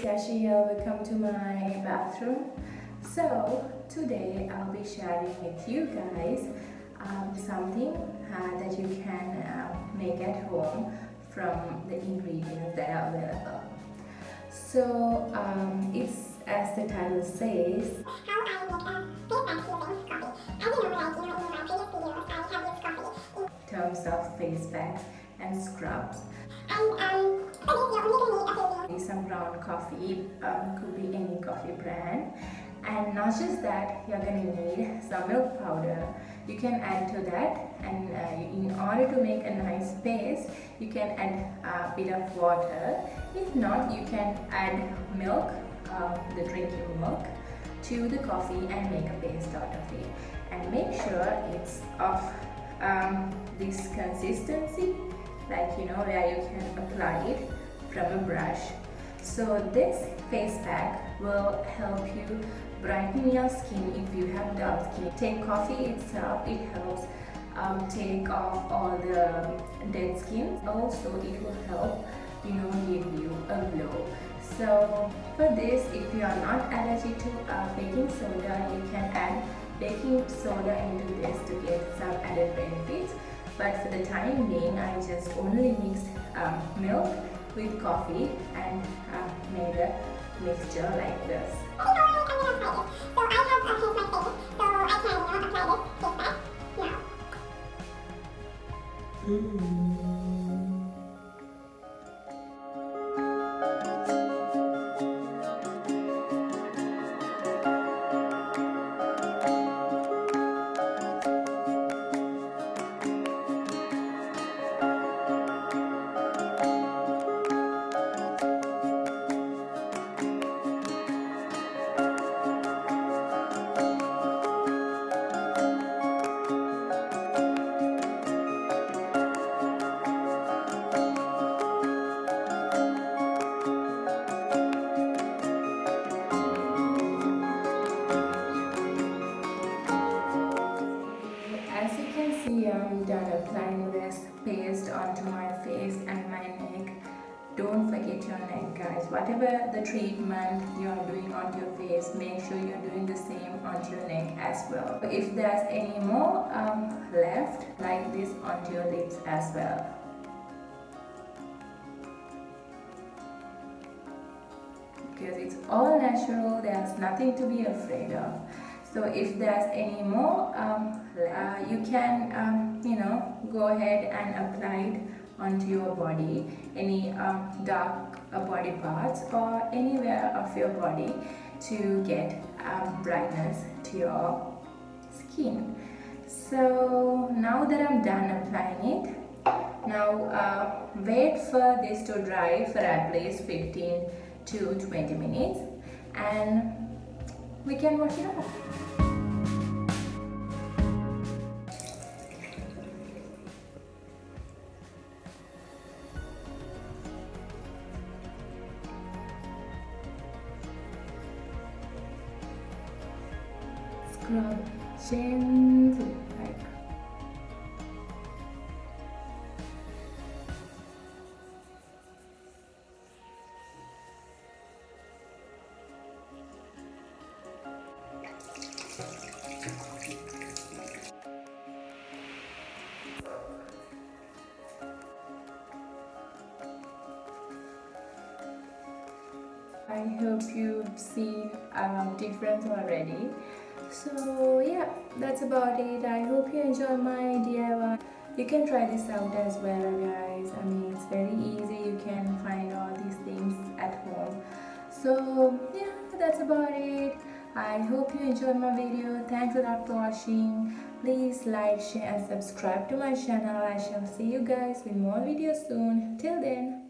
Yashi here, welcome to my bathroom. So today I'll be sharing with you guys something that you can make at home from the ingredients that are available. So it's as the title says, how I make a face pack using coffee. As you know, in my previous videos I have used coffee in terms of face packs and scrubs. And for this you're only going to need some ground coffee, could be any coffee brand. And not just that, you're going to need some milk powder. You can add to that, and in order to make a nice paste, you can add a bit of water. If not, you can add milk, the drinking milk, to the coffee and make a paste out of it. And make sure it's of this consistency, like where you can apply it from a brush. So this face pack will help you brighten your skin if you have dark skin. Take coffee itself, it helps take off all the dead skin. Also it will help give you a glow. So for this, if you are not allergic to baking soda, you can add baking soda into this to get some added benefits. But for the time being, I just only mixed milk with coffee and made a mixture like this. So I have a face like this, so I can apply this face pack now. I'm done applying this paste onto my face and my neck. Don't forget your neck, guys. Whatever the treatment you are doing on your face, make sure you're doing the same onto your neck as well. If there's any more left, like this onto your lips as well. Because it's all natural, there's nothing to be afraid of. So if there's any more, you can go ahead and apply it onto your body, any dark body parts or anywhere of your body to get brightness to your skin. So now that I'm done applying it, now wait for this to dry for at least 15 to 20 minutes and we can wash it off. Scrub gently, like I hope you've seen difference already. So yeah, that's about it. I hope you enjoy my DIY. You can try this out as well, guys. I mean, it's very easy. You can find all these things at home. So yeah, that's about it. I hope you enjoyed my video. Thanks a lot for watching. Please like, share and subscribe to my channel. I shall see you guys with more videos soon. Till then,